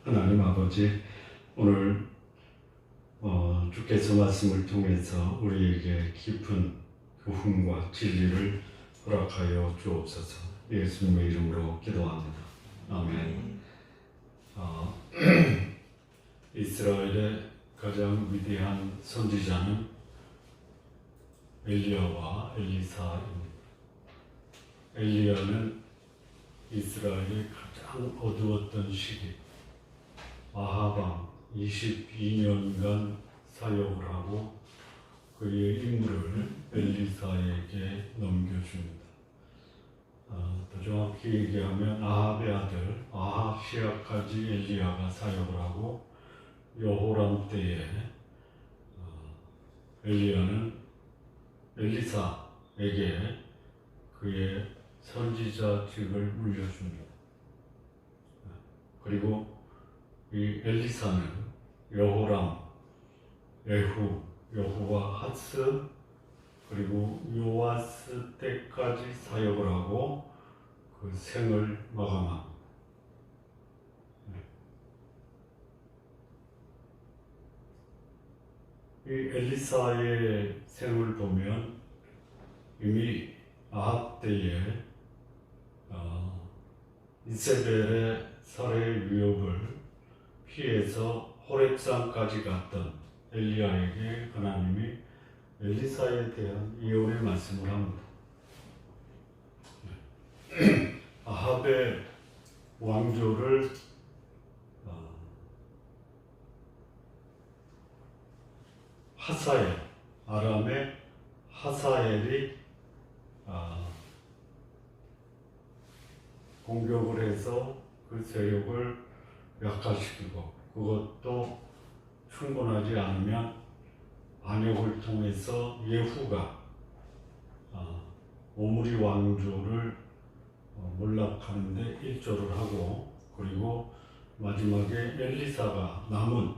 하나님 아버지, 오늘 주께서 말씀을 통해서 우리에게 깊은 교훈과 진리를 허락하여 주옵소서. 예수님의 이름으로 기도합니다. 아멘. 이스라엘의 가장 위대한 선지자는 엘리야와 엘리사입니다. 엘리야는 이스라엘의 가장 어두웠던 시기, 아합 22년간 사역을 하고 그의 임무를 엘리사에게 넘겨줍니다. 더 정확히 얘기하면 아합의 아들 아하시아까지 엘리야가 사역을 하고 여호람 때에 엘리야는 엘리사에게 그의 선지자직을 물려줍니다. 그리고 이 엘리사는 여호람, 예후, 여호와하스 그리고 요아스 때까지 사역을 하고 그 생을 마감합니다. 이 엘리사의 생을 보면 이미 아합 때에 이세벨의 살해 위협을 피해서 호렙산까지 갔던 엘리야에게 하나님이 엘리사에 대한 예언의 말씀을 합니다. 아합의 왕조를 하사엘, 아람의 하사엘이 공격을 해서 그 세력을 약화시키고 그것도 충분하지 않으면 반역을 통해서 예후가 오므리 왕조를 몰락하는데 일조를 하고 그리고 마지막에 엘리사가 남은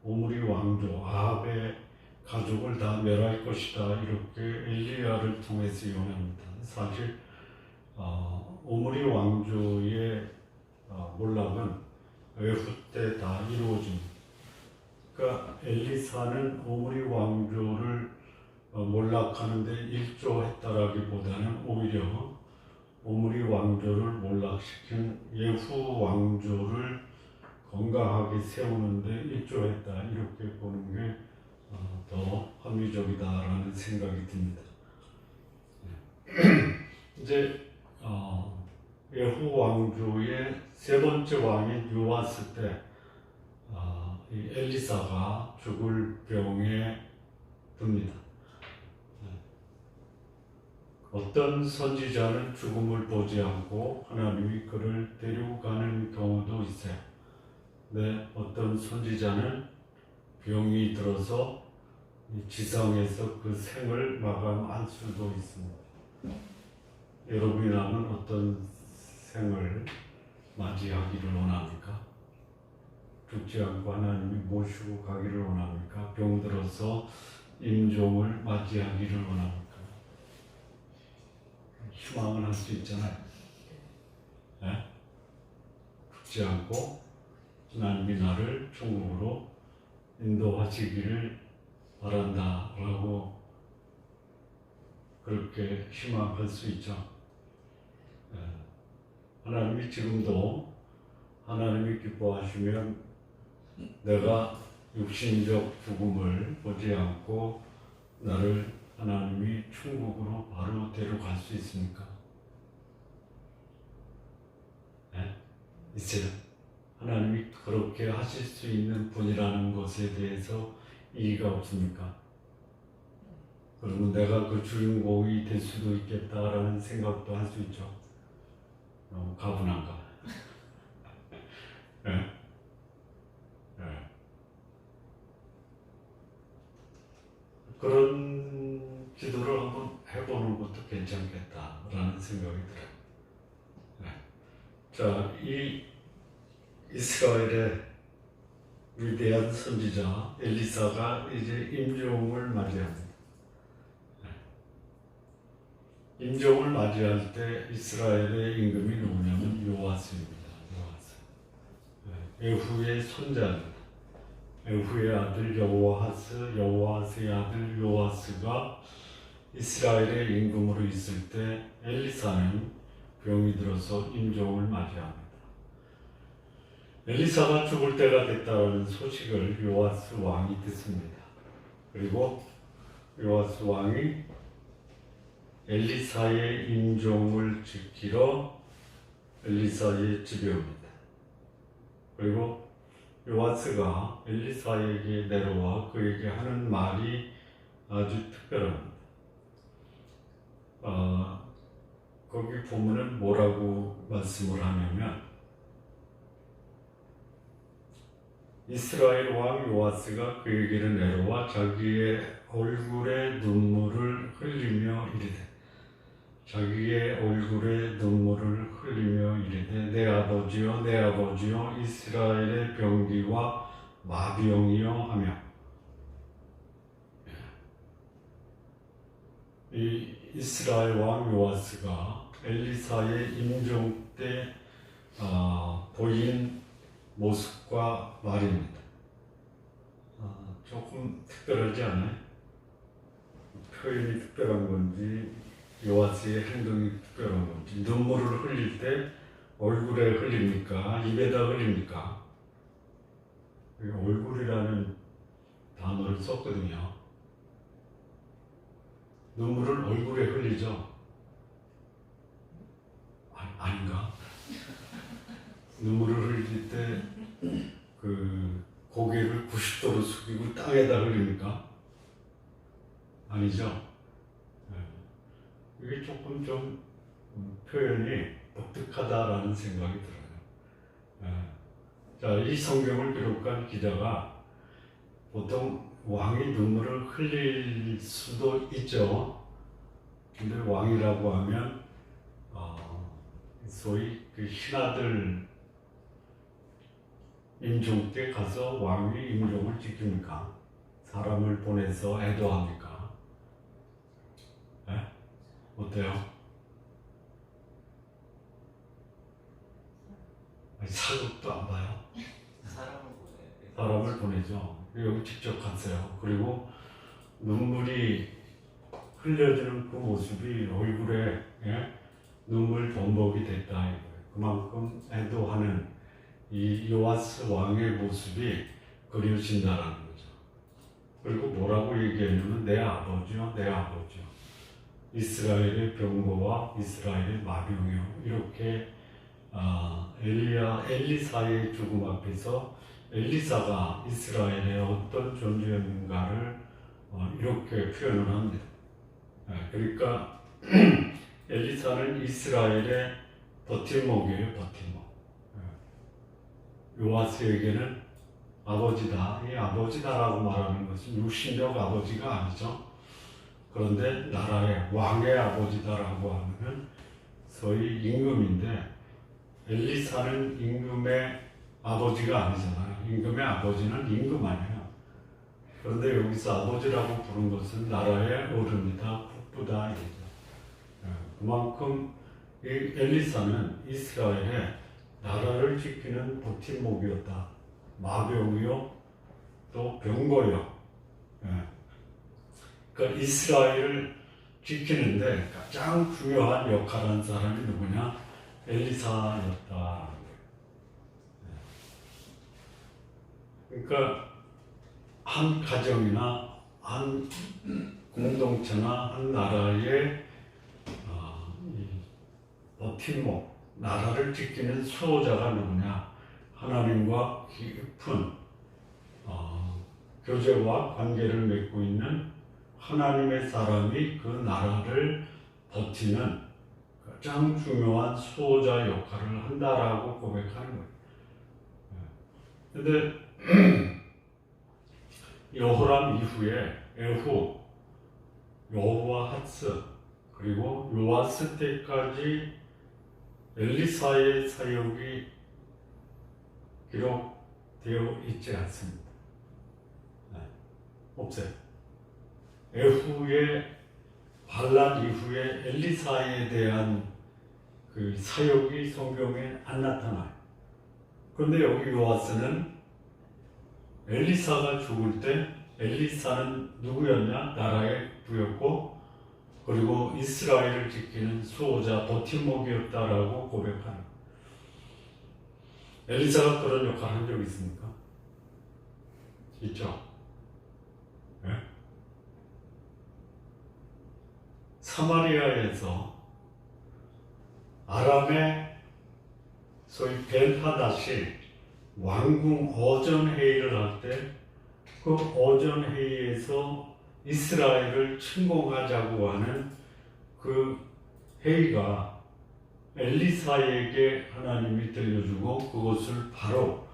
오므리 왕조 아합의 가족을 다 멸할 것이다 이렇게 엘리야를 통해서 예언합니다. 사실 오므리 왕조의 몰락은 예후 때 다 이루어집니다. 그러니까 엘리사는 오므리 왕조를 몰락하는데 일조했다라기보다는 오히려 오므리 왕조를 몰락시킨 예후 왕조를 건강하게 세우는데 일조했다 이렇게 보는 게 더 합리적이다라는 생각이 듭니다. 이제 예후 왕조의 세 번째 왕인 요아스 때 이 엘리사가 죽을 병에 듭니다. 어떤 선지자는 죽음을 보지 않고 하나님이 그를 데려가는 경우도 있어요. 네, 어떤 선지자는 병이 들어서 지상에서 그 생을 마감할 수도 있습니다. 여러분이라면 어떤 생을 맞이하기를 원합니까? 죽지 않고 하나님이 모시고 가기를 원합니까? 병들어서 임종을 맞이하기를 원합니까? 희망은 할 수 있잖아요. 네? 죽지 않고 하나님이 나를 천국으로 인도하시기를 바란다라고 그렇게 희망할 수 있죠. 하나님이 지금도 하나님이 기뻐하시면 내가 육신적 죽음을 보지 않고 나를 하나님이 천국으로 바로 데려갈 수 있습니까? 네? 있어요. 하나님이 그렇게 하실 수 있는 분이라는 것에 대해서 이의가 없습니까? 그러면 내가 그 주인공이 될 수도 있겠다라는 생각도 할 수 있죠. 가분한가? 네? 네. 그런 기도를 한번 해보는 것도 괜찮겠다라는 생각이 들어요. 네. 자, 이 이스라엘의 위대한 선지자 엘리사가 이제 임종을 맞이합니다. 임종을 맞이할 때 이스라엘의 임금이 누구냐면 요아스입니다. 요아스. 에후의 손자입니다. 에후의 아들 여호아하스, 여호아스의 아들 요아스가 이스라엘의 임금으로 있을 때 엘리사는 병이 들어서 임종을 맞이합니다. 엘리사가 죽을 때가 됐다는 소식을 요아스 왕이 듣습니다. 그리고 요아스 왕이 엘리사의 임종을 지키러 엘리사의 집에 옵니다. 그리고 요아스가 엘리사에게 내려와 그에게 하는 말이 아주 특별합니다. 거기 보면은 뭐라고 말씀을 하냐면, 이스라엘 왕 요아스가 그에게로 내려와 자기의 얼굴에 눈물을 흘리며 이르되, 자기의 얼굴에 눈물을 흘리며 이르되, 내 아버지여, 내 아버지여, 이스라엘의 병기와 마병이여 하며, 이 이스라엘 왕 요아스가 엘리사의 임종 때 보인 모습과 말입니다. 조금 특별하지 않아요? 표현이 특별한 건지 요아스의 행동이 특별한 건지. 눈물을 흘릴 때 얼굴에 흘립니까? 입에다 흘립니까? 얼굴이라는 단어를 썼거든요. 눈물을 얼굴에 흘리죠? 아닌가? 눈물을 흘릴 때 그 고개를 90도로 숙이고 땅에다 흘립니까? 아니죠? 이게 조금 좀 표현이 독특하다라는 생각이 들어요. 자, 이 성경을 기록한 기자가 보통 왕이 눈물을 흘릴 수도 있죠. 근데 왕이라고 하면 소위 그 신하들 임종 때 가서 왕이 임종을 지킵니까? 사람을 보내서 애도합니까? 네? 어때요? 사극도 안 봐요? 사람을 보내죠. 여기 직접 갔어요. 그리고 눈물이 흘려지는 그 모습이 얼굴에 눈물 범벅이 됐다 이거예요. 그만큼 애도하는 이 요아스 왕의 모습이 그려진다라는 거죠. 그리고 뭐라고 얘기하냐면, 내 아버지요, 내 아버지요, 이스라엘의 병거와 이스라엘의 마병이요. 이렇게 엘리사의 죽음 앞에서 엘리사가 이스라엘의 어떤 존재였는가를 이렇게 표현을 합니다. 그러니까 엘리사는 이스라엘의 버팀목이에요, 버팀목. 요아스에게는 아버지다. 이 아버지다라고 말하는 것은 육신적 아버지가 아니죠. 그런데 나라의 왕의 아버지다라고 하면 소위 임금인데, 엘리사는 임금의 아버지가 아니잖아요. 임금의 아버지는 임금 아니에요. 그런데 여기서 아버지라고 부른 것은 나라의 어른이다, 북부다 이거죠. 그만큼 이 엘리사는 이스라엘의 나라를 지키는 버팀목이었다. 마병이요, 또 병거요. 그러니까 이스라엘을 지키는데 가장 중요한 역할을 한 사람이 누구냐? 엘리사였다. 그러니까 한 가정이나 한 공동체나 한 나라의 버팀목, 나라를 지키는 수호자가 누구냐? 하나님과 깊은 교제와 관계를 맺고 있는 하나님의 사람이 그 나라를 버티는 가장 중요한 수호자 역할을 한다라고 고백하는 거예요. 그런데 여호람 이후에 에후, 여호아하스, 그리고 요아스 때까지 엘리사의 사역이 기록되어 있지 않습니다. 없어요. 에후의 반란 이후에 엘리사에 대한 그 사역이 성경에 안 나타나요. 그런데 여기 요아스는 엘리사가 죽을 때 엘리사는 누구였냐? 나라의 부였고 그리고 이스라엘을 지키는 수호자 버팀목이었다라고 고백하는. 엘리사가 그런 역할을 한 적이 있습니까? 있죠. 네? 사마리아에서 아람의 소위 벤하닷이 왕궁 어전회의를 할 때 그 어전회의에서 이스라엘을 침공하자고 하는 그 회의가 엘리사에게 하나님이 들려주고 그것을 바로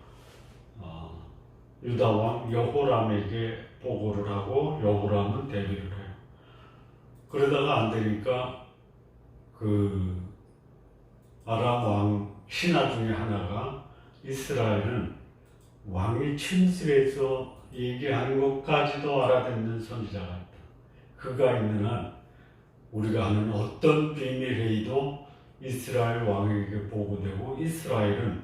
유다왕 여호람에게 보고를 하고 여호람은 대비를 해요. 그러다가 안 되니까 그 아람 왕 신하 중에 하나가 이스라엘은 왕이 침실에서 얘기하는 것까지도 알아듣는 선지자가 있다. 그가 있는 한 우리가 하는 어떤 비밀회의도 이스라엘 왕에게 보고되고 이스라엘은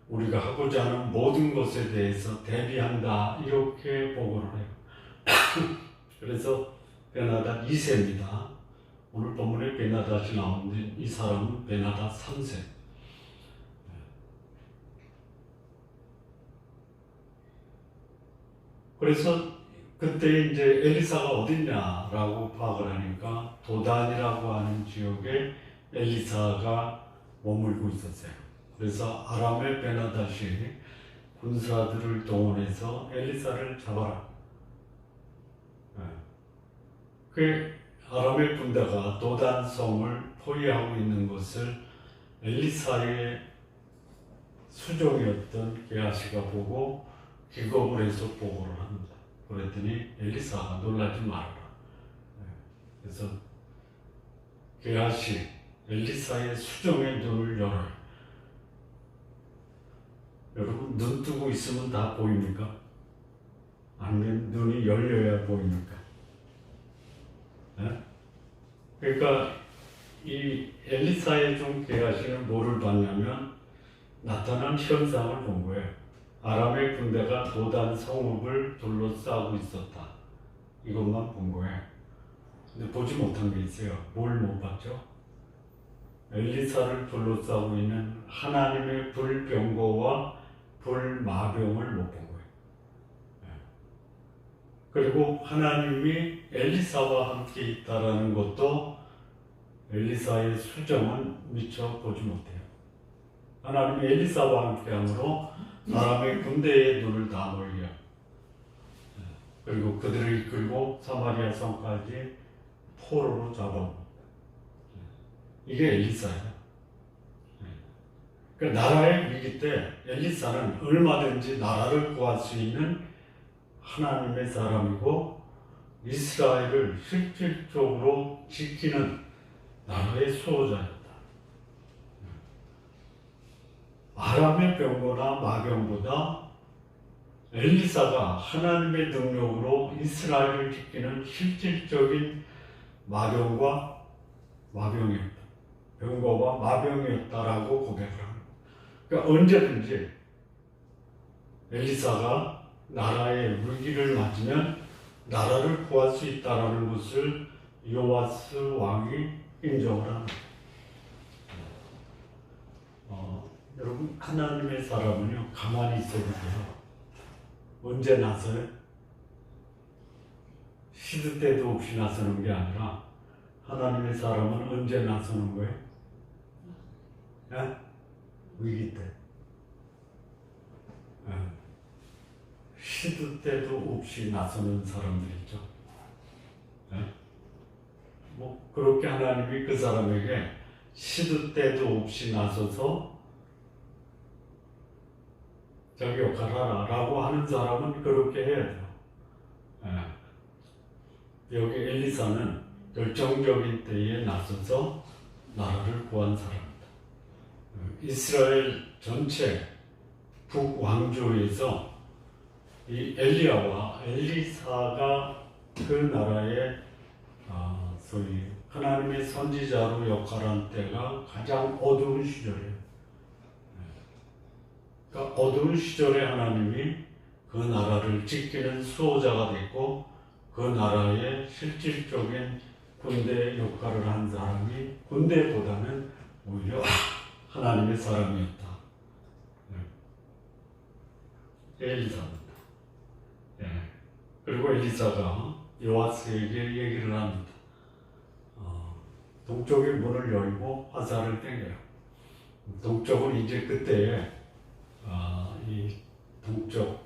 우리가 하고자 하는 모든 것에 대해서 대비한다. 이렇게 보고를 해요. 그래서 베나닷 2세입니다. 오늘 본문에 베나닷이 나오는데 이 사람은 베나닷 3세. 그래서 그때 이제 엘리사가 어딨냐라고 파악을 하니까 도단이라고 하는 지역에 엘리사가 머물고 있었어요. 그래서 아람의 베나닷이 군사들을 동원해서 엘리사를 잡아라. 그 아람의 군대가 도단성을 포위하고 있는 것을 엘리사의 수종이었던 게하시가 보고 기겁을 해서 보고를 합니다. 그랬더니 엘리사가 놀라지 말아라. 그래서 게하시 엘리사의 수종의 눈을 열어요. 여러분 눈 뜨고 있으면 다 보입니까? 아니면 눈이 열려야 보입니까? 네? 그러니까 이 엘리사의 종 게하시는 뭐를 봤냐면 나타난 현상을 본 거예요. 아람의 군대가 도단 성읍을 둘러싸고 있었다. 이것만 본 거예요. 근데 보지 못한 게 있어요. 뭘 못 봤죠? 엘리사를 둘러싸고 있는 하나님의 불병거와 불마병을 못 본 거예요. 그리고 하나님이 엘리사와 함께 있다라는 것도 엘리사의 수정은 미처 보지 못해요. 하나님이 엘리사와 함께함으로 아람의 군대의 눈을 다 멀려. 그리고 그들을 이끌고 사마리아 성까지 포로로 잡아옵니다. 이게 엘리사예요. 그러니까 나라의 위기 때 엘리사는 얼마든지 나라를 구할 수 있는 하나님의 사람이고 이스라엘을 실질적으로 지키는 나라의 수호자였다. 아람의 병거나 마병보다 엘리사가 하나님의 능력으로 이스라엘을 지키는 실질적인 마병과 마병이었다. 병거와 마병이었다라고 고백을 합니다. 그러니까 언제든지 엘리사가 나라의 위기를 맞으면 나라를 구할 수 있다라는 것을 요아스 왕이 인정을 합니다. 여러분 하나님의 사람은요 가만히 있어도 돼요. 언제 나서요? 시드 때도 없이 나서는 게 아니라 하나님의 사람은 언제 나서는 거예요? 네? 위기 때. 네. 시드 때도 없이 나서는 사람들이 있죠. 네? 뭐 그렇게 하나님이 그 사람에게 시드 때도 없이 나서서 자기 역할을 하라라고 하는 사람은 그렇게 해야 돼요. 여기 엘리사는 결정적인 때에 나서서 나라를 구한 사람입니다. 이스라엘 전체 북왕조에서 이 엘리야와 엘리사가 그 나라의 소위 하나님의 선지자로 역할한 때가 가장 어두운 시절이에요. 그러니까 어두운 시절에 하나님이 그 나라를 지키는 수호자가 됐고 그 나라의 실질적인 군대 역할을 한 사람이 군대보다는 오히려 하나님의 사람이었다. 엘리사입니다. 예. 그리고 엘리사가 요아스에게 얘기를 합니다. 동쪽의 문을 열고 화살을 땡겨요. 동쪽은 이제 그때에 이 동쪽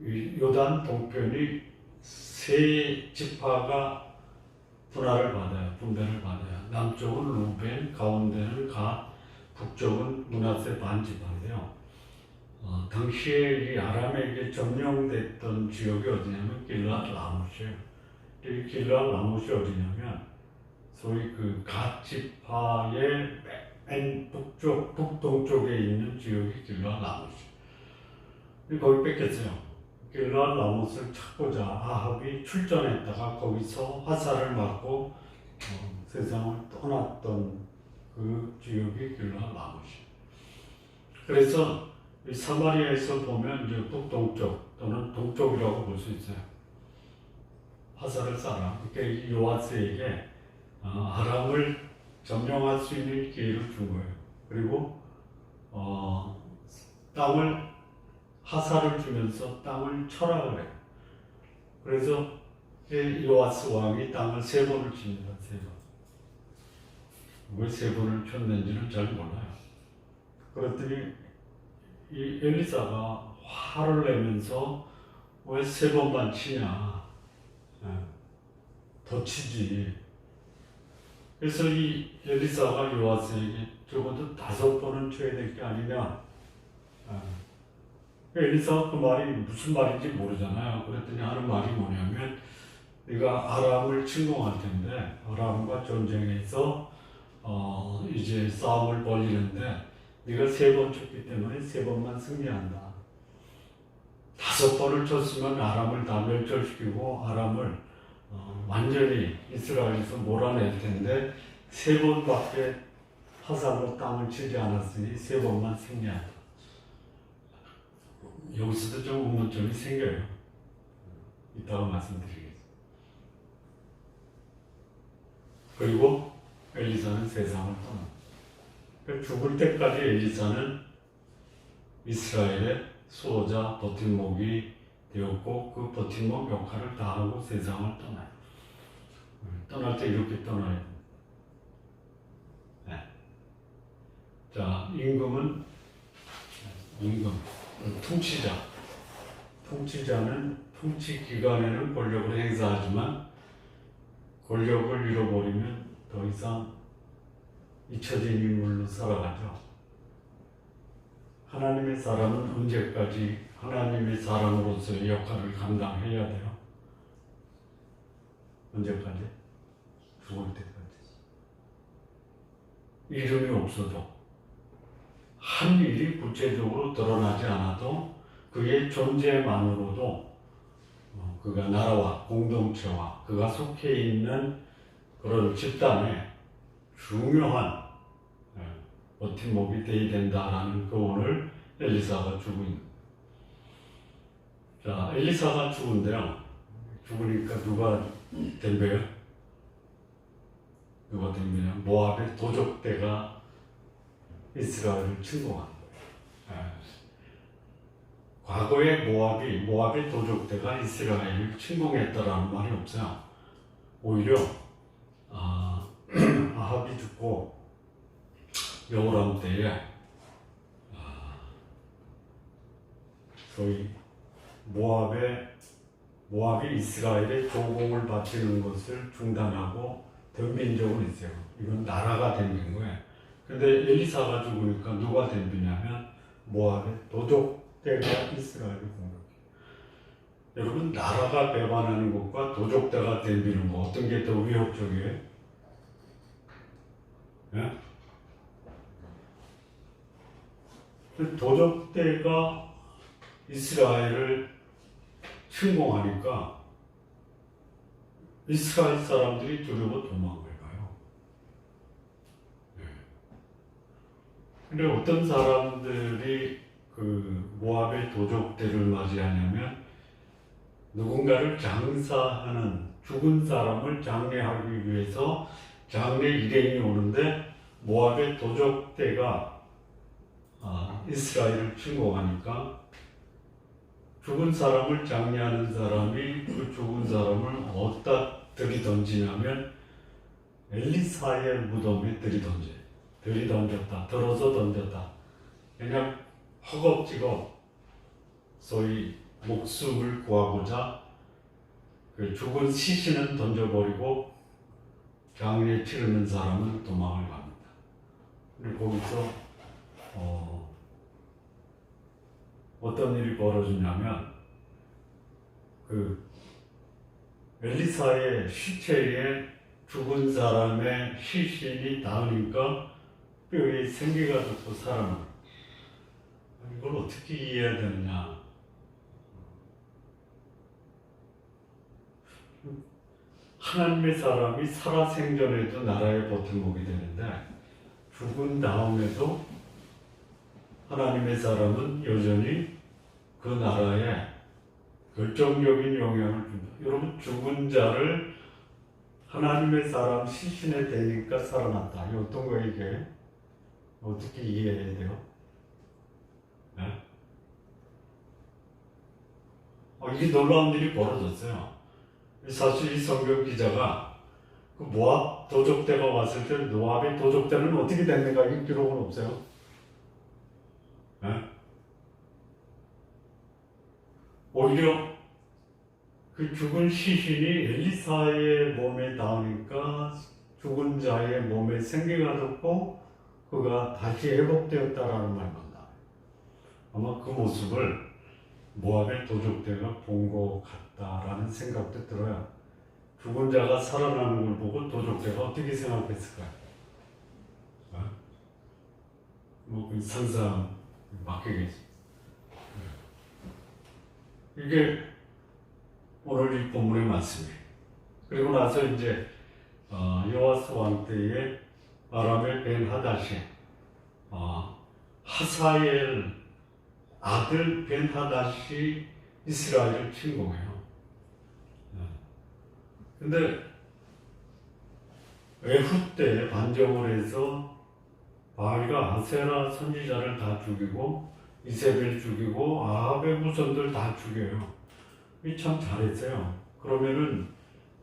요단 동편이 세 지파가 분할을 받아요. 분배를 받아요. 남쪽은 루벤, 가운데는 갓, 북쪽은 므낫세 반지파인데요. 당시에 이 아람에게 점령됐던 지역이 어디냐면 길랏 라못이에요. 이 길랏 라못이 어디냐면 소위 그 갓 지파의 맨 북동쪽에 있는 지역이 길랏 라못이에요. 거기 뺏겼어요. 길랏 라못을 찾고자 아합이 출전했다가 거기서 화살을 맞고 세상을 떠났던 그 지역이 길랏 라못이에요. 그래서 이 사마리아에서 보면 이제 북동쪽 또는 동쪽이라고 볼 수 있어요. 화살을 쏴라. 그러니까 요아스에게 아람을 점령할 수 있는 기회를 준 거예요. 그리고 땅을 화살을 주면서 땅을 쳐라 그래요. 그래서 요아스 왕이 땅을 3번을 칩니다. 3번. 왜 3번을 쳤는지는 잘 몰라요. 그랬더니 이 엘리사가 화를 내면서 왜 3번만 치냐, 더 치지. 그래서 이 엘리사가 요아스에게 적어도 5번은 쳐야 될 게 아니냐. 엘리사가 그 말이 무슨 말인지 모르잖아요. 그랬더니 하는 말이 뭐냐면 네가 아람을 침공할 텐데 아람과 전쟁에서 이제 싸움을 벌이는데 네가 3번 쳤기 때문에 3번만 승리한다. 5번을 쳤으면 아람을 다 멸절시키고 아람을 완전히 이스라엘에서 몰아낼 텐데 3번밖에 화살로 땅을 치지 않았으니 3번만 승리한다. 여기서도 좀 의문점이 생겨요. 이따가 말씀드리겠습니다. 그리고 엘리사는 세상을 떠납니다. 죽을 때까지 엘리사는 이스라엘의 수호자 버팀목이 되었고 그 버팀목 역할을 다하고 세상을 떠나요. 떠날 때 이렇게 떠나야 됩니다. 네. 자, 임금 통치자는 통치 기간에는 권력을 행사하지만 권력을 잃어버리면 더 이상 잊혀진 인물로 살아가죠. 하나님의 사람은 언제까지 하나님의 사람으로서의 역할을 감당해야 돼요? 언제까지? 죽을 때까지. 이름이 없어도 한 일이 구체적으로 드러나지 않아도 그의 존재만으로도 그가 나라와 공동체와 그가 속해 있는 그런 집단의 중요한 버팀목이 되어야 된다라는 교훈을 엘리사가 주고 있는 거예요. 자, 엘리사가 죽은데요. 죽으니까 누가 덤벼요? 누가 덤비냐? 모압의 도적대가 이스라엘을 침공한 거예요. 과거에 모압의 도적대가 이스라엘을 침공했다라는 말이 없어요. 오히려 아합이 죽고 여호람 때에 소위 모압이 이스라엘의 조공을 바치는 것을 중단하고 덤빈 적은 있어요. 이건 나라가 덤빈 거예요. 근데 엘리사가 죽으니까 누가 덤비냐면 모압의 도적대가 이스라엘을 공격해요. 여러분, 나라가 배반하는 것과 도적대가 덤비는 거 어떤 게 더 위협적이에요? 네? 도적대가 이스라엘을 침공하니까 이스라엘 사람들이 두려워 도망을 가요. 네. 근데 어떤 사람들이 그 모압의 도적들을 맞이하냐면 누군가를 장사하는 죽은 사람을 장례하기 위해서 장례 일행이 오는데 모압의 도적대가 이스라엘을 침공하니까 죽은 사람을 장례하는 사람이 그 죽은 사람을 어디다 들이던지냐면 엘리사의 무덤에 들이던졌다. 들어서 던졌다. 그냥 허겁지겁 소위 목숨을 구하고자 그 죽은 시신은 던져버리고 장례 치르는 사람은 도망을 갑니다. 근데 거기서 어떤 일이 벌어지냐면 그 엘리사의 시체에 죽은 사람의 시신이 닿으니까 뼈에 생기가 돋고 살아나요. 이걸 어떻게 이해해야 되느냐? 하나님의 사람이 살아생전에도 나라의 버팀목이 되는데 죽은 다음에도 하나님의 사람은 여전히 그 나라에 결정적인 영향을 준다. 여러분, 죽은 자를 하나님의 사람 시신에 대니까 살아났다. 이게 어떤 거예요, 이게? 어떻게 이해해야 돼요? 네? 이게 놀라운 일이 벌어졌어요. 사실 이 성경 기자가 그 모압 도적대가 왔을 때 모압의 도적대는 어떻게 됐는가 이 기록은 없어요. 네? 오히려 그 죽은 시신이 엘리사의 몸에 닿으니까 죽은 자의 몸에 생기가 돋고 그가 다시 회복되었다라는 말입니다. 아마 그 모습을 모압의 도적대가 본 것 같다라는 생각도 들어요. 죽은 자가 살아나는 걸 보고 도적대가 어떻게 생각했을까요? 그 상상 맡기겠습니다. 이게 오늘 이 본문의 말씀이에요. 그리고 나서 이제 여호와스 왕 때에 아람의 벤 하닷이 하사엘 아들 벤 하닷이 이스라엘을 침공해요. 근데 에훗 때 반정을 해서 바알과 아세라 선지자를 다 죽이고 이세벨 죽이고 아합의 후손들 다 죽여요. 이 참 잘했어요. 그러면은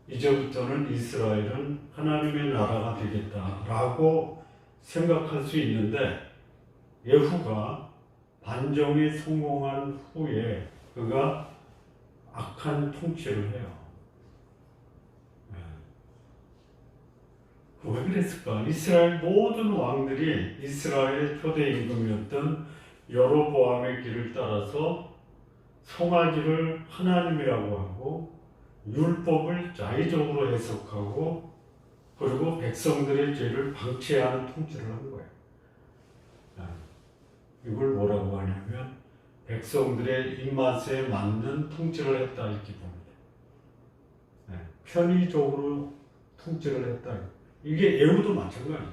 이제부터는 이스라엘은 하나님의 나라가 되겠다라고 생각할 수 있는데 예후가 반정에 성공한 후에 그가 악한 통치를 해요. 왜 그랬을까? 이스라엘 모든 왕들이 이스라엘의 초대 임금이었던 여로보암의 길을 따라서 송아지를 하나님이라고 하고 율법을 자의적으로 해석하고 그리고 백성들의 죄를 방치하는 통치를 한 거예요. 이걸 뭐라고 하냐면 백성들의 입맛에 맞는 통치를 했다 이렇게 봅니다. 편의적으로 통치를 했다. 이게 예후도 마찬가지예요.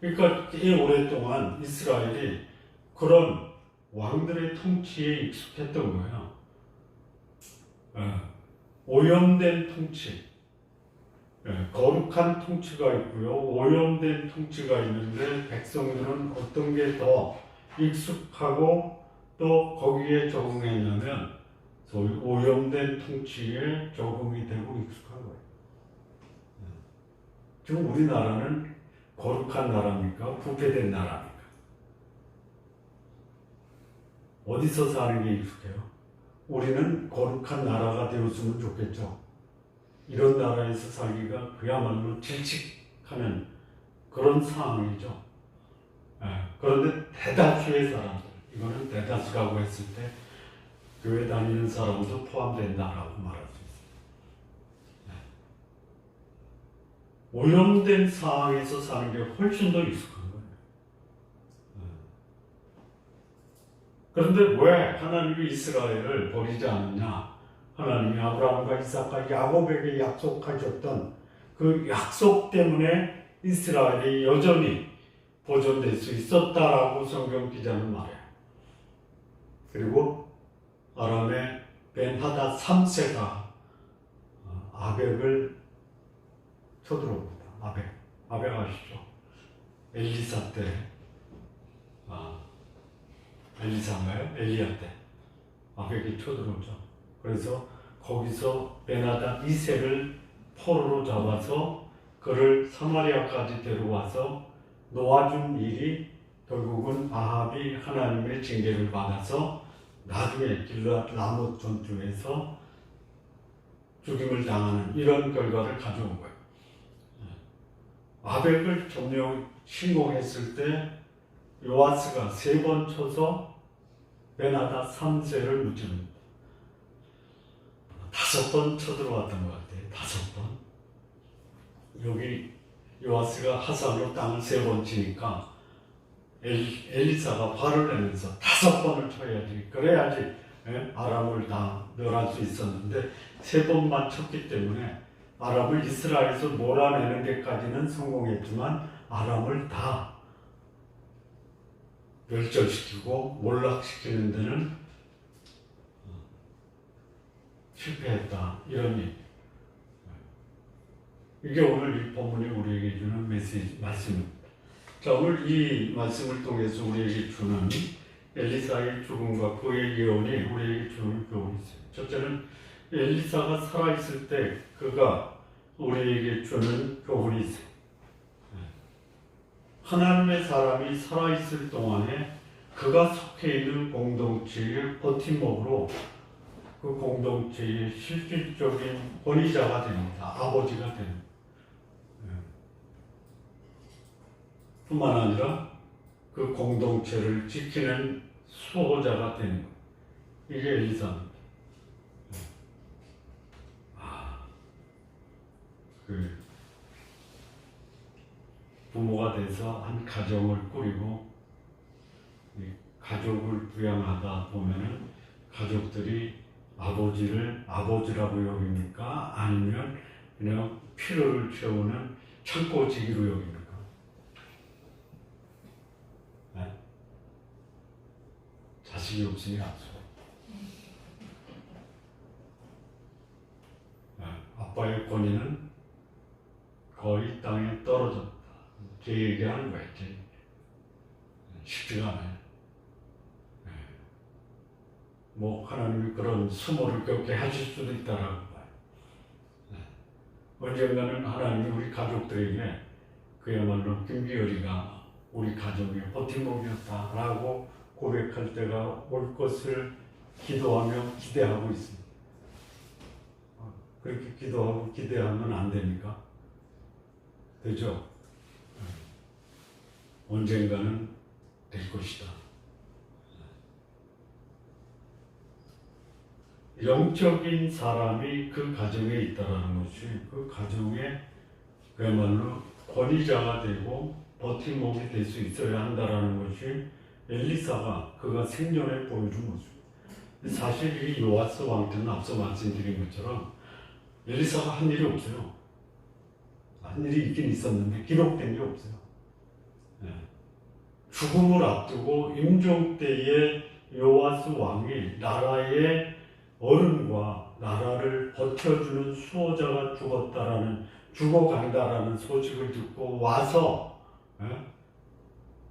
그러니까 꽤 오랫동안 이스라엘이 그런 왕들의 통치에 익숙했던 거예요. 오염된 통치, 거룩한 통치가 있고요. 오염된 통치가 있는데 백성들은 어떤 게 더 익숙하고 또 거기에 적응했냐면 소위 오염된 통치에 적응이 되고 익숙한 거예요. 지금 우리나라는 거룩한 나라입니까? 부패된 나라입니까? 어디서 사는 게 익숙해요? 우리는 거룩한 나라가 되었으면 좋겠죠. 이런 나라에서 살기가 그야말로 질칙하는 그런 상황이죠. 그런데 대다수의 사람들, 이거는 대다수라고 했을 때 교회 다니는 사람도 포함된다라고 말할 수 있습니다. 오염된 상황에서 사는 게 훨씬 더 익숙한 거예요. 그런데 왜 하나님이 이스라엘을 버리지 않느냐? 하나님이 아브라함과 이삭과 야곱에게 약속하셨던 그 약속 때문에 이스라엘이 여전히 보존될 수 있었다라고 성경 기자는 말해요. 그리고 아람의 벤하닷 3세가 아벡을 쳐들어옵니다. 아벡 아시죠? 엘리사 때, 엘리사인가요? 엘리야 때 아벡이 쳐들어오죠. 그래서 거기서 벤하닷 2세를 포로로 잡아서 그를 사마리아까지 데려와서 놓아준 일이 결국은 아합이 하나님의 징계를 받아서 나중에 길르앗 라못 전투에서 죽임을 당하는 이런 결과를 가져온 거예요. 아벡을 점령 신공했을 때 요아스가 3번 쳐서 벤하닷 3세를 무찌릅니다. 5번 쳐들어왔던 것 같아요. 5번. 여기 요아스가 하산으로 땅을 3번 치니까 엘리사가 화를 내면서 5번을 쳐야지, 그래야지 아람을 다 멸할 수 있었는데 3번만 쳤기 때문에 아람을 이스라엘에서 몰아내는 데까지는 성공했지만 아람을 다 멸절시키고 몰락시키는 데는 실패했다, 이런 얘기. 이게 오늘 이 본문이 우리에게 주는 말씀입니다. 자, 오늘 이 말씀을 통해서 우리에게 주는 엘리사의 죽음과 그의 예언이 우리에게 주는 교훈이 있어요. 첫째는 엘리사가 살아있을 때 그가 우리에게 주는 교훈이 있어요. 하나님의 사람이 살아있을 동안에 그가 속해 있는 공동체의 버팀목으로 그 공동체의 실질적인 권위자가 됩니다. 아버지가 됩니다. 뿐만 아니라 그 공동체를 지키는 수호자가 되는 거예요. 이게 엘리사입니다. 그 부모가 돼서 한 가정을 꾸리고 가족을 부양하다 보면은 가족들이 아버지를 아버지라고 여깁니까? 아니면 그냥 필요를 채우는 창고지기로 여깁니까? 네? 자식이 없으니 앞서. 네. 아빠의 권위는 거의 땅에 떨어졌다. 제 얘기하는 거예요. 쉽지가 않아요. 네. 뭐 하나님이 그런 수모를 겪게 하실 수도 있다라고 봐요. 네. 언젠가는 하나님이 우리 가족들에게 그야말로 김기열이가 우리 가정의 버팀목이었다라고 고백할 때가 올 것을 기도하며 기대하고 있습니다. 그렇게 기도하고 기대하면 안 됩니까? 되죠? 언젠가는 될 것이다. 영적인 사람이 그 가정에 있다라는 것이 그 가정에 그야말로 권위자가 되고 버팀목이 될 수 있어야 한다라는 것이 엘리사가 그가 생전에 보여준 모습입니다. 사실 이 요아스 왕 때는 앞서 말씀드린 것처럼 엘리사가 한 일이 없어요. 한 일이 있긴 있었는데 기록된 게 없어요. 네. 죽음을 앞두고 임종 때에 요아스 왕이 나라의 어른과 나라를 버텨주는 수호자가 죽어간다라는 소식을 듣고 와서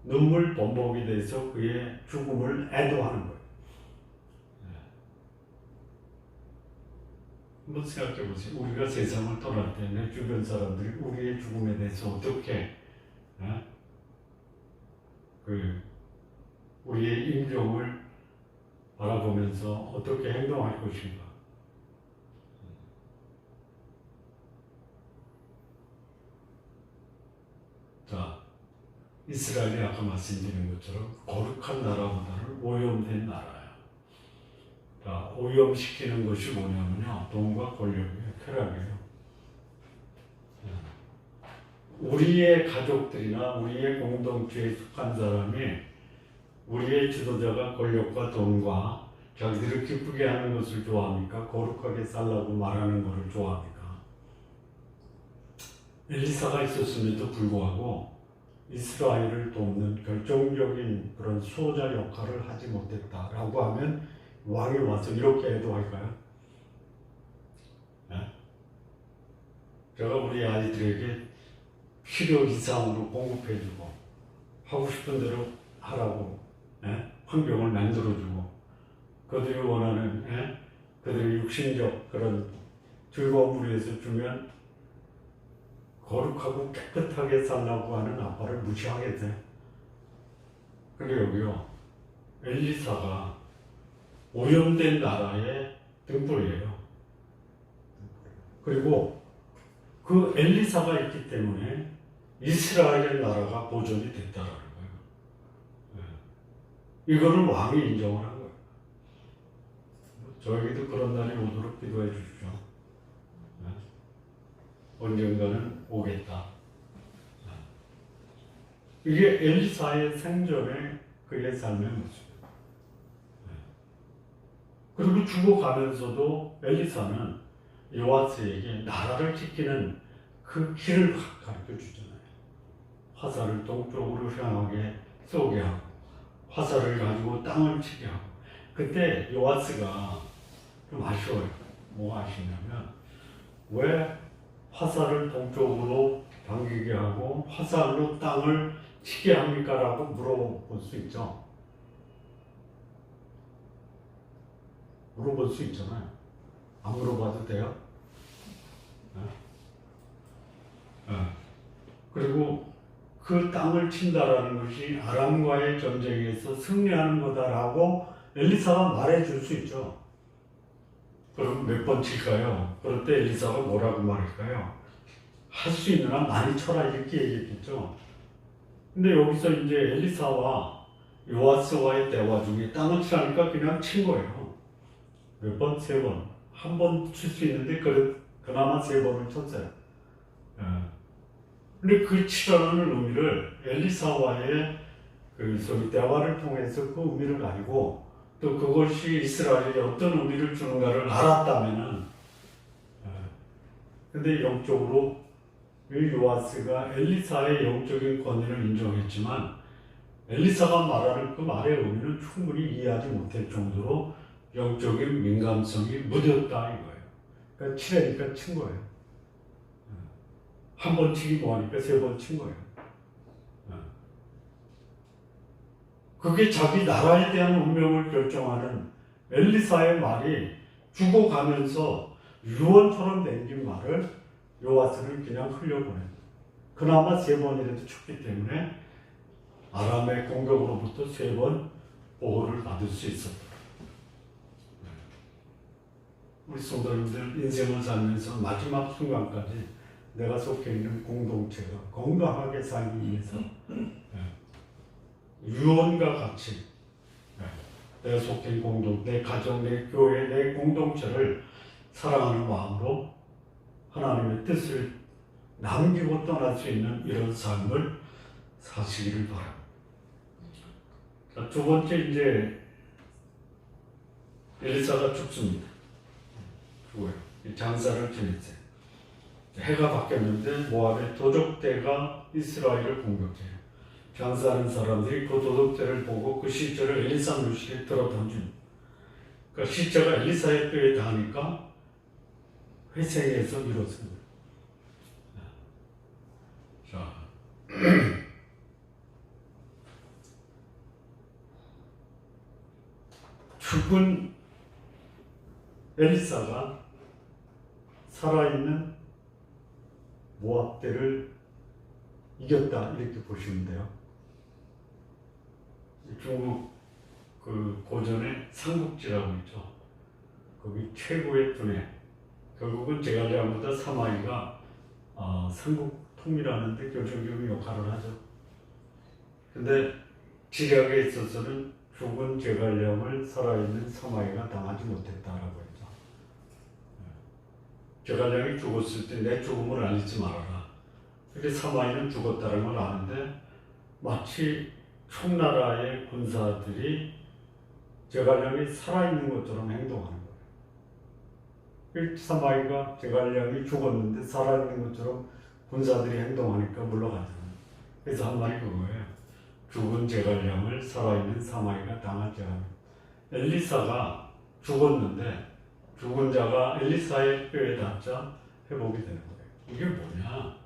눈물 범벅이 돼서 그의 죽음을 애도하는 거예요. 한번 생각해 보세요. 우리가 세상을 떠날 때 내 주변 사람들이 우리의 죽음에 대해서 어떻게 우리의 임종을 바라보면서 어떻게 행동할 것인가. 자, 이스라엘이 아까 말씀드린 것처럼 거룩한 나라보다는 오염된 나라야. 자, 오염시키는 것이 뭐냐면요, 돈과 권력이에요, 쾌락이에요. 우리의 가족들이나 우리의 공동체에 속한 사람이 우리의 지도자가 권력과 돈과 자기들을 기쁘게 하는 것을 좋아합니까? 거룩하게 살라고 말하는 것을 좋아합니까? 엘리사가 있었음에도 불구하고 이스라엘을 돕는 결정적인 그런 수호자 역할을 하지 못했다라고 하면 왕이 와서 이렇게 해도 할까요? 네? 제가 우리 아이들에게 필요 이상으로 공급해주고 하고 싶은 대로 하라고 환경을 만들어주고 그들이 원하는 그들의 육신적 그런 즐거움을 위해서 주면 거룩하고 깨끗하게 살라고 하는 아빠를 무시하게 돼. 근데 여기요, 엘리사가 오염된 나라의 등불이에요. 그리고 그 엘리사가 있기 때문에 이스라엘의 나라가 보존이 됐다라는 거예요. 이거는 왕이 인정을 한 거예요. 저에게도 그런 날이 오도록 기도해 주십시오. 언젠가는 오겠다. 이게 엘리사의 생전에 그의 삶의 모습이에요. 그리고 죽어가면서도 엘리사는 요아스에게 나라를 지키는 그 길을 가르쳐 주잖아요. 화살을 동쪽으로 향하게 쏘게 하고 화살을 가지고 땅을 치게 하고. 그때 요아스가 좀 아쉬워요. 뭐 아시냐면 왜 화살을 동쪽으로 당기게 하고 화살로 땅을 치게 합니까? 라고 물어볼 수 있죠. 물어볼 수 있잖아요. 안 물어봐도 돼요? 그리고 그 땅을 친다라는 것이 아람과의 전쟁에서 승리하는 거다라고 엘리사가 말해줄 수 있죠. 그럼 몇 번 칠까요? 그럴 때 엘리사가 뭐라고 말할까요? 할 수 있는 한 많이 쳐라 이렇게 얘기했겠죠. 근데 여기서 이제 엘리사와 요아스와의 대화 중에 땅을 치라니까 그냥 친 거예요. 몇 번? 3번. 한 번 칠 수 있는데 그나마 3번을 쳤어요. 근데 그 치라는 의미를 엘리사와의 그 대화를 통해서 그 의미를 알고 또 그것이 이스라엘에 어떤 의미를 주는가를 알았다면은 근데 영적으로 이 요아스가 엘리사의 영적인 권위를 인정했지만 엘리사가 말하는 그 말의 의미는 충분히 이해하지 못할 정도로 영적인 민감성이 무뎠다 이거예요. 그러니까 치라니까 친 거예요. 한 번 치기 뭐하니까 3번 친 거예요. 그게 자기 나라에 대한 운명을 결정하는 엘리사의 말이 죽어가면서 유언처럼 남긴 말을 요아스는 그냥 흘려보내요. 그나마 3번이라도 쳤기 때문에 아람의 공격으로부터 3번 보호를 받을 수 있었다. 우리 성도님들 인생을 살면서 마지막 순간까지 내가 속해 있는 공동체가 건강하게 살기 위해서 유언과 같이 내가 속해 있는 공동, 내 가정, 내 교회, 내 공동체를 사랑하는 마음으로 하나님의 뜻을 남기고 떠날 수 있는 이런 삶을 사시기를 바랍니다. 자, 2번째 이제 엘리사가 죽습니다. 죽어요. 장사를 지냈어요. 해가 바뀌었는데 모압의 도적대가 이스라엘을 공격해요. 장사하는 사람들이 그 도적대를 보고 그 시체를 엘리사 묘실에 들어 던집니다. 그 시체가 엘리사의 뼈에 닿으니까 회생해서 일어섭니다. 자, 죽은 엘리사가 살아있는 모압대를 이겼다 이렇게 보시면 돼요. 중국 그 고전의 삼국지라고 있죠. 거기 최고의 두뇌. 결국은 제갈량보다 사마이가 삼국 통일하는데 결정적인 역할을 하죠. 근데 지략에 있어서는 죽은 제갈량을 살아있는 사마이가 당하지 못했다라고 했죠. 제갈량이 죽었을 때 내 죽음을 알리지 말아라. 근데 사마이는 죽었다는 걸 아는데 마치 총나라의 군사들이 제갈량이 살아있는 것처럼 행동하는 거예요. 사마이가 제갈량이 죽었는데 살아있는 것처럼 군사들이 행동하니까 물러가잖아요. 그래서 한 말이 그거예요. 죽은 제갈량을 살아있는 사마리가 당하지 않은. 엘리사가 죽었는데 죽은 자가 엘리사의 뼈에 닿자 회복이 되는 거예요. 이게 뭐냐?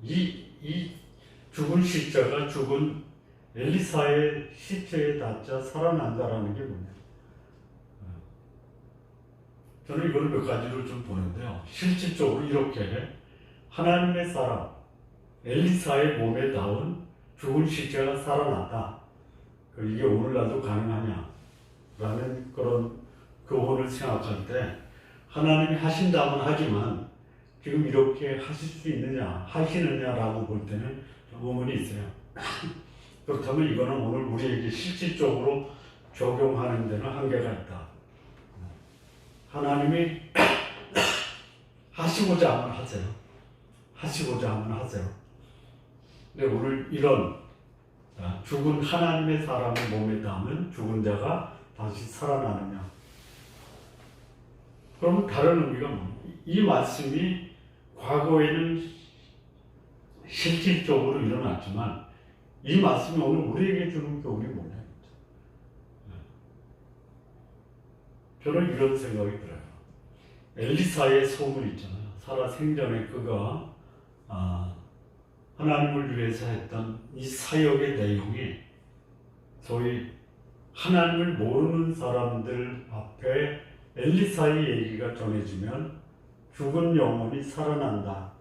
이 죽은 시자가 죽은 엘리사의 시체에 닿자 살아난다라는 게 뭐냐? 저는 이걸 몇 가지로 좀 보는데요. 실질적으로 이렇게 하나님의 사람 엘리사의 몸에 닿은 죽은 시체가 살아났다. 이게 오늘날도 가능하냐? 라는 그런 교훈을 생각할 때 하나님이 하신다면 하지만 지금 이렇게 하실 수 있느냐, 하시느냐라고 볼 때는 좀 의문이 있어요. 그렇다면 이거는 오늘 우리에게 실질적으로 적용하는 데는 한계가 있다. 하나님이 하시고자 하면 하세요. 하시고자 하면 하세요. 근데 오늘 이런 죽은 하나님의 사람의 몸에 닿으면 죽은 자가 다시 살아나느냐. 그러면 다른 의미가 뭡니까? 이 말씀이 과거에는 실질적으로 일어났지만 이 말씀이 오늘 우리에게 주는 교훈이 뭐냐. 저는 이런 생각이 들어요. 엘리사의 소문 있잖아요. 살아 생전에 그가 하나님을 위해서 했던 이 사역의 내용이 소위 하나님을 모르는 사람들 앞에 엘리사의 얘기가 전해지면 죽은 영혼이 살아난다.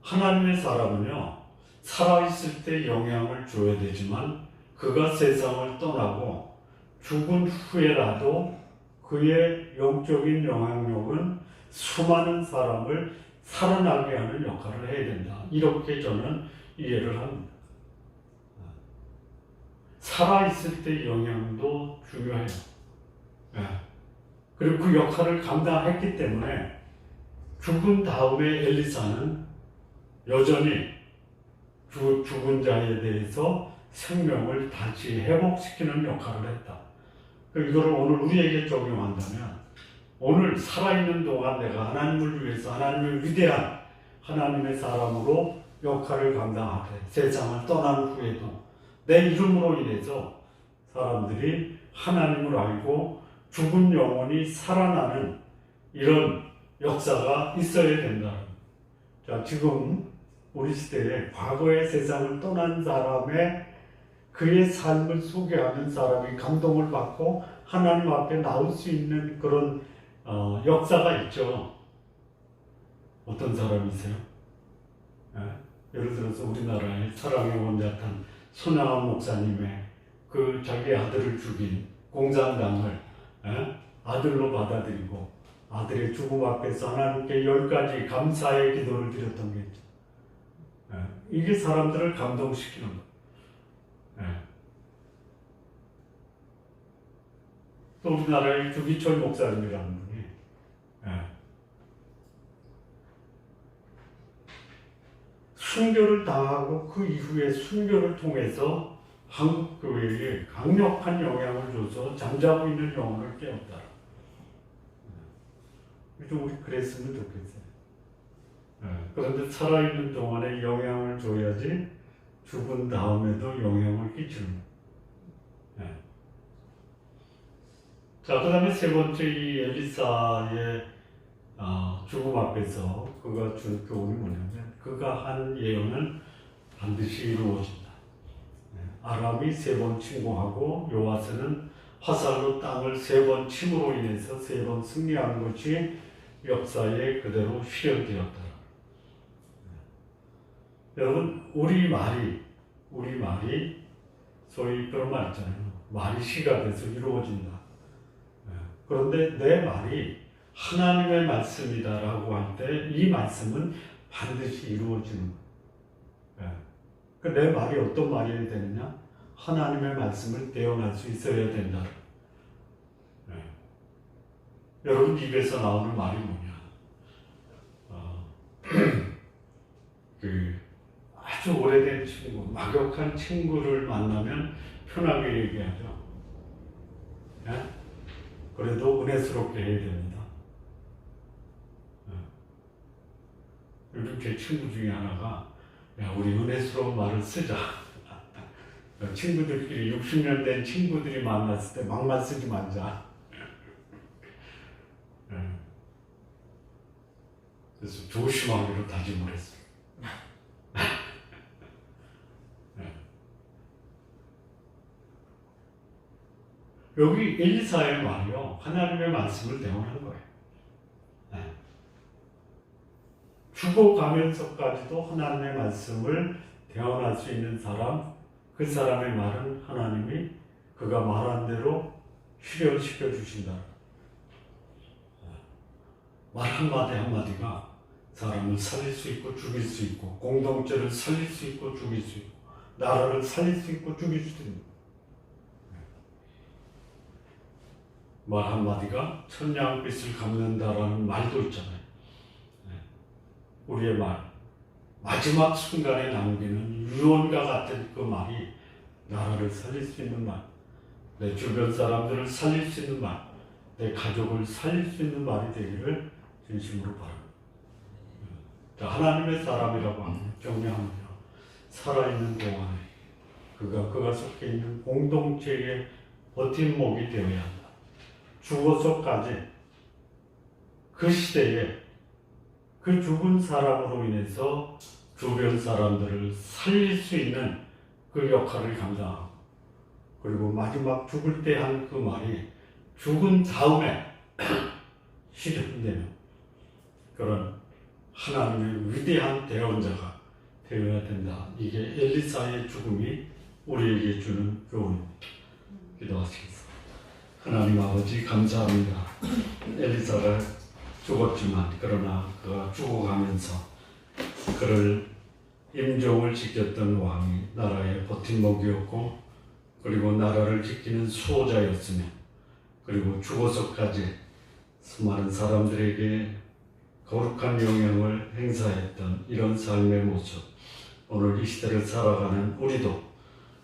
하나님의 사람은요, 살아있을 때 영향을 줘야 되지만 그가 세상을 떠나고 죽은 후에라도 그의 영적인 영향력은 수많은 사람을 살아나게 하는 역할을 해야 된다. 이렇게 저는 이해를 합니다. 살아있을 때 영향도 중요해요. 그리고 그 역할을 감당했기 때문에 죽은 다음에 엘리사는 여전히 죽은 자에 대해서 생명을 다시 회복시키는 역할을 했다. 이거를 오늘 우리에게 적용한다면 오늘 살아있는 동안 내가 하나님을 위해서 하나님의 위대한 하나님의 사람으로 역할을 감당하되 세상을 떠난 후에도 내 이름으로 인해서 사람들이 하나님을 알고 죽은 영혼이 살아나는 이런 역사가 있어야 된다. 자, 지금 우리 시대에 과거의 세상을 떠난 사람의 그의 삶을 소개하는 사람이 감동을 받고 하나님 앞에 나올 수 있는 그런 역사가 있죠. 어떤 사람이세요? 예를 들어서 우리나라의 사랑의 원자탄 손양원 목사님의 그 자기 아들을 죽인 공산당을 아들로 받아들이고 아들의 죽음 앞에서 하나님께 10가지 감사의 기도를 드렸던 게 있죠. 이게 사람들을 감동시키는 거예요. 또 우리나라의 주기철 목사님이라는 분이 순교를 당하고 그 이후에 순교를 통해서 한국 교회에 강력한 영향을 줘서 잠자고 있는 영혼을 깨웠다. 좀 우리 그랬으면 좋겠어요. 그런데 살아있는 동안에 영향을 줘야지 죽은 다음에도 영향을 끼치는 거예요. 자, 그 다음에 세 번째 이 엘리사의 죽음 앞에서 그가 준 교훈이 뭐냐면 그가 한 예언은 반드시 이루어진다. 아람이 3번 침공하고 요아스는 화살로 땅을 3번 침으로 인해서 3번 승리한 것이 역사에 그대로 실현되었다. 여러분, 우리 말이 소위 그런 말 있잖아요. 말이 시가 돼서 이루어진다. 그런데 내 말이 하나님의 말씀이다라고 할 때 이 말씀은 반드시 이루어지는 거예요. 내 말이 어떤 말이어야 되느냐? 하나님의 말씀을 떼어날 수 있어야 된다. 여러분 입에서 나오는 말이 뭐냐? 아주 오래된 친구, 막역한 친구를 만나면 편하게 얘기하죠. 그래도 은혜스럽게 해야 됩니다. 요즘 제 친구 중에 하나가 야 우리 은혜스러운 말을 쓰자. 친구들끼리 60년 된 친구들이 만났을 때 막말 쓰지 말자. 그래서 조심하기로 다짐을 했어요. 여기 엘리사의 말이요 하나님의 말씀을 대언한 거예요. 죽어가면서까지도 하나님의 말씀을 대언할 수 있는 사람, 그 사람의 말은 하나님이 그가 말한 대로 실현시켜 주신다. 말 한마디 한마디가 사람을 살릴 수 있고 죽일 수 있고 공동체를 살릴 수 있고 죽일 수 있고 나라를 살릴 수 있고 죽일 수 있는 말 한마디가 천냥빛을 갚는다라는 말도 있잖아요. 우리의 말 마지막 순간에 남기는 유언과 같은 그 말이 나라를 살릴 수 있는 말, 내 주변 사람들을 살릴 수 있는 말, 내 가족을 살릴 수 있는 말이 되기를 진심으로 바랍니다. 하나님의 사람이라고 하면 경외합니다. 살아있는 동안에 그가 속해 있는 공동체의 버팀목이 되어야 한다. 죽어서까지 그 시대에 그 죽은 사람으로 인해서 주변 사람들을 살릴 수 있는 그 역할을 감당하고 그리고 마지막 죽을 때 한 그 말이 죽은 다음에 실현되는 그런 하나님의 위대한 대언자가 되어야 된다. 이게 엘리사의 죽음이 우리에게 주는 교훈입니다. 기도하시겠습니다. 하나님 아버지 감사합니다. 엘리사가 죽었지만 그러나 그가 죽어가면서 그를 임종을 지켰던 왕이 나라의 버팀목이었고 그리고 나라를 지키는 수호자였으며 그리고 죽어서까지 수많은 사람들에게 거룩한 영향을 행사했던 이런 삶의 모습 오늘 이 시대를 살아가는 우리도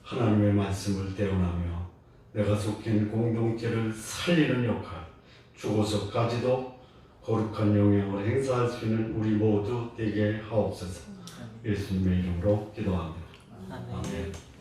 하나님의 말씀을 대언하며 내가 속해 있는 공동체를 살리는 역할 죽어서까지도 거룩한 영향을 행사할 수 있는 우리 모두 되게 하옵소서. 예수님의 이름으로 기도합니다. 아멘.